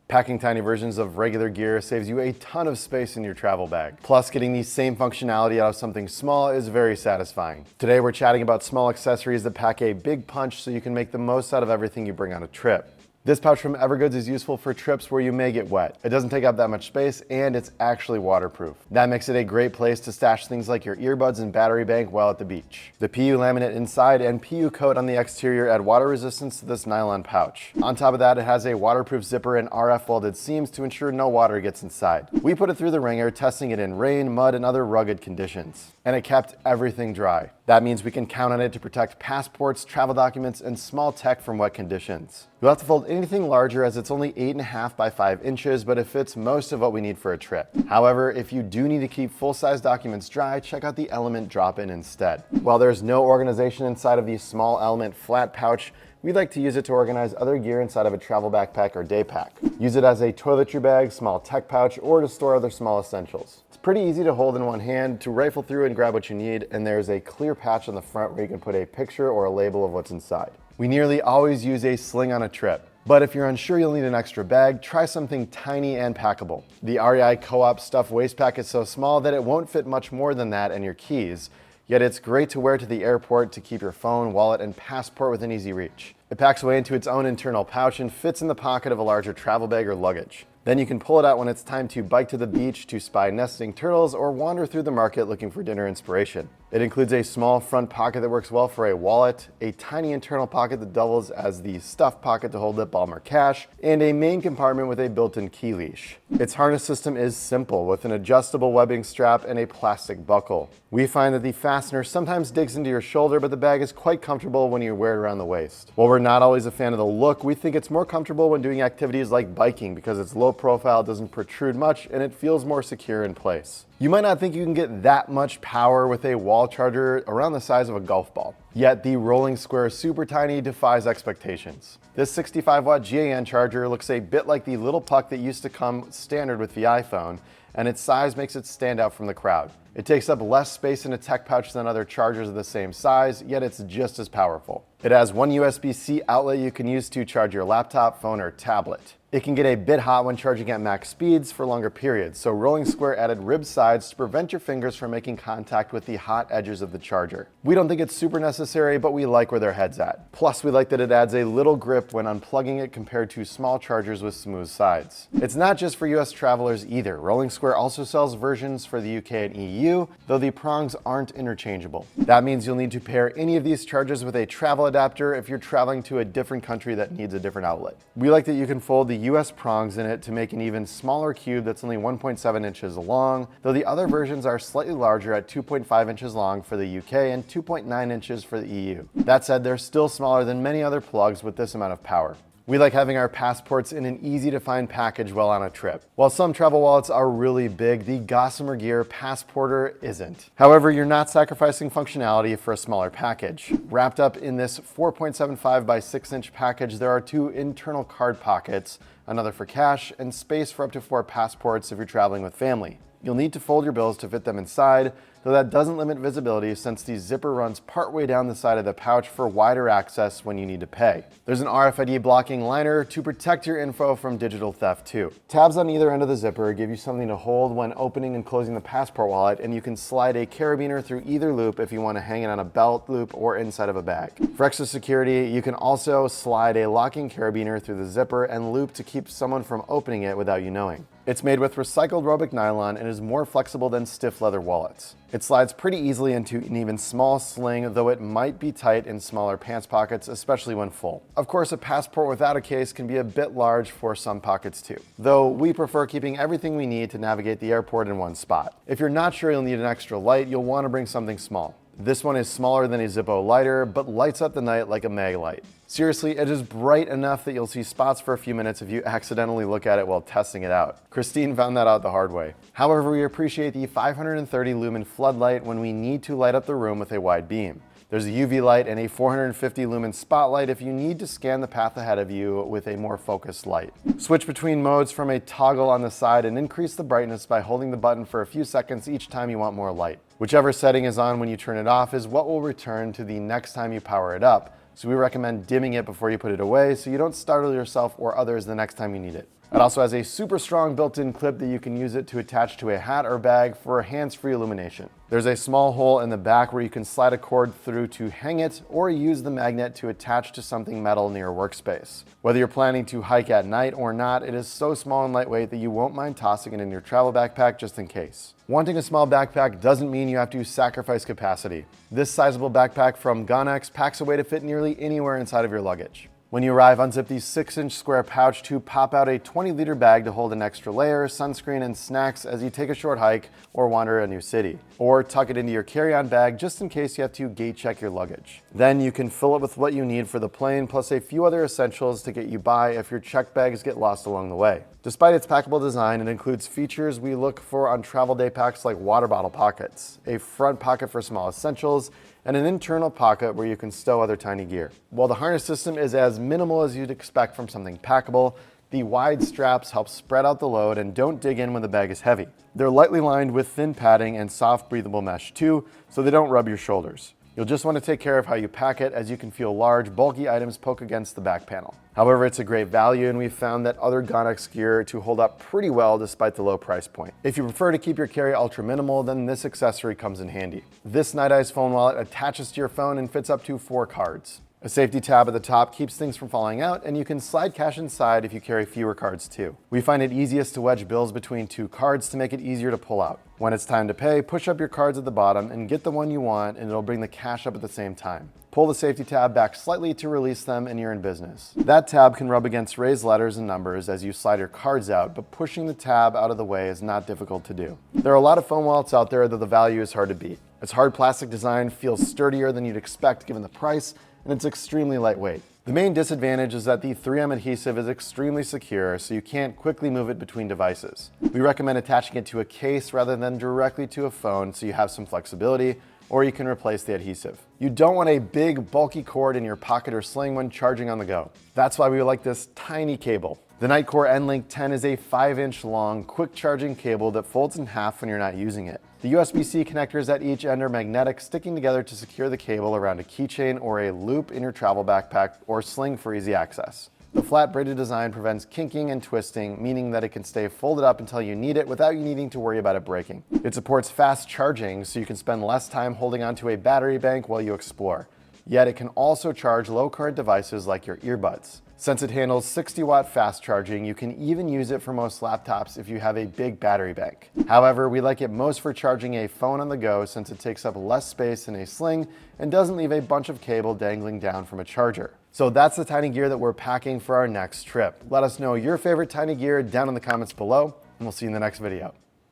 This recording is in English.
Packing tiny versions of regular gear saves you a ton of space in your travel bag. Plus, getting the same functionality out of something small is very satisfying. Today, we're chatting about small accessories that pack a big punch so you can make the most out of everything you bring on a trip. This pouch from EVERGOODS is useful for trips where you may get wet. It doesn't take up that much space, and it's actually waterproof. That makes it a great place to stash things like your earbuds and battery bank while at the beach. The PU laminate inside and PU coat on the exterior add water resistance to this nylon pouch. On top of that, it has a waterproof zipper and RF welded seams to ensure no water gets inside. We put it through the ringer, testing it in rain, mud, and other rugged conditions. And it kept everything dry. That means we can count on it to protect passports, travel documents, and small tech from wet conditions. You'll have to fold anything larger as it's only 8.5 by 5 inches, but it fits most of what we need for a trip. However, if you do need to keep full-size documents dry, check out the Element drop-in instead. While there's no organization inside of the small Element flat pouch, we like to use it to organize other gear inside of a travel backpack or day pack. Use it as a toiletry bag, small tech pouch, or to store other small essentials. It's pretty easy to hold in one hand, to rifle through and grab what you need, and there's a clear patch on the front where you can put a picture or a label of what's inside. We nearly always use a sling on a trip, but if you're unsure you'll need an extra bag, try something tiny and packable. The REI Co-op stuffed waist pack is so small that it won't fit much more than that and your keys, yet it's great to wear to the airport to keep your phone, wallet, and passport within easy reach. It packs away into its own internal pouch and fits in the pocket of a larger travel bag or luggage. Then you can pull it out when it's time to bike to the beach to spy nesting turtles or wander through the market looking for dinner inspiration. It includes a small front pocket that works well for a wallet, a tiny internal pocket that doubles as the stuff pocket to hold lip balm or cash, and a main compartment with a built-in key leash. Its harness system is simple, with an adjustable webbing strap and a plastic buckle. We find that the fastener sometimes digs into your shoulder, but the bag is quite comfortable when you wear it around the waist. While we're not always a fan of the look, we think it's more comfortable when doing activities like biking because it's low profile, doesn't protrude much, and it feels more secure in place. You might not think you can get that much power with a wall charger around the size of a golf ball. Yet the rolling square Supertiny defies expectations. This 65-watt GAN charger looks a bit like the little puck that used to come standard with the iPhone, and its size makes it stand out from the crowd. It takes up less space in a tech pouch than other chargers of the same size, yet it's just as powerful. It has one USB-C outlet you can use to charge your laptop, phone, or tablet. It can get a bit hot when charging at max speeds for longer periods, so Rolling Square added ribbed sides to prevent your fingers from making contact with the hot edges of the charger. We don't think it's super necessary, but we like where their head's at. Plus, we like that it adds a little grip when unplugging it compared to small chargers with smooth sides. It's not just for US travelers either. Rolling Square also sells versions for the UK and EU, though the prongs aren't interchangeable. That means you'll need to pair any of these chargers with a travel adapter if you're traveling to a different country that needs a different outlet. We like that you can fold the US prongs in it to make an even smaller cube that's only 1.7 inches long, though the other versions are slightly larger at 2.5 inches long for the UK and 2.9 inches for the EU. That said, they're still smaller than many other plugs with this amount of power. We like having our passports in an easy-to-find package while on a trip. While some travel wallets are really big, the Gossamer Gear Passporter isn't. However, you're not sacrificing functionality for a smaller package. Wrapped up in this 4.75 by 6-inch package, there are 2 internal card pockets, another for cash, and space for up to 4 passports if you're traveling with family. You'll need to fold your bills to fit them inside, though that doesn't limit visibility since the zipper runs partway down the side of the pouch for wider access when you need to pay. There's an RFID blocking liner to protect your info from digital theft too. Tabs on either end of the zipper give you something to hold when opening and closing the passport wallet, and you can slide a carabiner through either loop if you want to hang it on a belt loop or inside of a bag. For extra security, you can also slide a locking carabiner through the zipper and loop to keep someone from opening it without you knowing. It's made with recycled Robic nylon and is more flexible than stiff leather wallets. It slides pretty easily into an even small sling, though it might be tight in smaller pants pockets, especially when full. Of course, a passport without a case can be a bit large for some pockets too, though we prefer keeping everything we need to navigate the airport in one spot. If you're not sure you'll need an extra light, you'll want to bring something small. This one is smaller than a Zippo lighter, but lights up the night like a mag light. Seriously, it is bright enough that you'll see spots for a few minutes if you accidentally look at it while testing it out. Christine found that out the hard way. However, we appreciate the 530 lumen floodlight when we need to light up the room with a wide beam. There's a UV light and a 450 lumen spotlight if you need to scan the path ahead of you with a more focused light. Switch between modes from a toggle on the side and increase the brightness by holding the button for a few seconds each time you want more light. Whichever setting is on when you turn it off is what will return to the next time you power it up, so we recommend dimming it before you put it away so you don't startle yourself or others the next time you need it. It also has a super strong built-in clip that you can use it to attach to a hat or bag for hands-free illumination. There's a small hole in the back where you can slide a cord through to hang it or use the magnet to attach to something metal near your workspace. Whether you're planning to hike at night or not, it is so small and lightweight that you won't mind tossing it in your travel backpack just in case. Wanting a small backpack doesn't mean you have to sacrifice capacity. This sizable backpack from Gonex packs away to fit nearly anywhere inside of your luggage. When you arrive, unzip the 6-inch square pouch to pop out a 20-liter bag to hold an extra layer, sunscreen, and snacks as you take a short hike or wander a new city. Or tuck it into your carry-on bag just in case you have to gate check your luggage. Then you can fill it with what you need for the plane, plus a few other essentials to get you by if your checked bags get lost along the way. Despite its packable design, it includes features we look for on travel day packs like water bottle pockets, a front pocket for small essentials, and an internal pocket where you can stow other tiny gear. While the harness system is as minimal as you'd expect from something packable, the wide straps help spread out the load and don't dig in when the bag is heavy. They're lightly lined with thin padding and soft breathable mesh too, so they don't rub your shoulders. You'll just want to take care of how you pack it, as you can feel large, bulky items poke against the back panel. However, it's a great value, and we've found that other Gonex gear to hold up pretty well despite the low price point. If you prefer to keep your carry ultra minimal, then this accessory comes in handy. This Nite Ize phone wallet attaches to your phone and fits up to 4 cards. A safety tab at the top keeps things from falling out, and you can slide cash inside if you carry fewer cards too. We find it easiest to wedge bills between 2 cards to make it easier to pull out. When it's time to pay, push up your cards at the bottom and get the one you want, and it'll bring the cash up at the same time. Pull the safety tab back slightly to release them and you're in business. That tab can rub against raised letters and numbers as you slide your cards out, but pushing the tab out of the way is not difficult to do. There are a lot of phone wallets out there, though the value is hard to beat. Its hard plastic design feels sturdier than you'd expect given the price, and it's extremely lightweight. The main disadvantage is that the 3M adhesive is extremely secure, so you can't quickly move it between devices. We recommend attaching it to a case rather than directly to a phone so you have some flexibility, or you can replace the adhesive. You don't want a big, bulky cord in your pocket or sling when charging on the go. That's why we like this tiny cable. The NITECORE N-Link 10 is a 5-inch long, quick charging cable that folds in half when you're not using it. The USB-C connectors at each end are magnetic, sticking together to secure the cable around a keychain or a loop in your travel backpack or sling for easy access. The flat braided design prevents kinking and twisting, meaning that it can stay folded up until you need it without you needing to worry about it breaking. It supports fast charging, so you can spend less time holding onto a battery bank while you explore. Yet it can also charge low current devices like your earbuds. Since it handles 60-watt fast charging, you can even use it for most laptops if you have a big battery bank. However, we like it most for charging a phone on the go since it takes up less space than a sling and doesn't leave a bunch of cable dangling down from a charger. So that's the tiny gear that we're packing for our next trip. Let us know your favorite tiny gear down in the comments below, and we'll see you in the next video.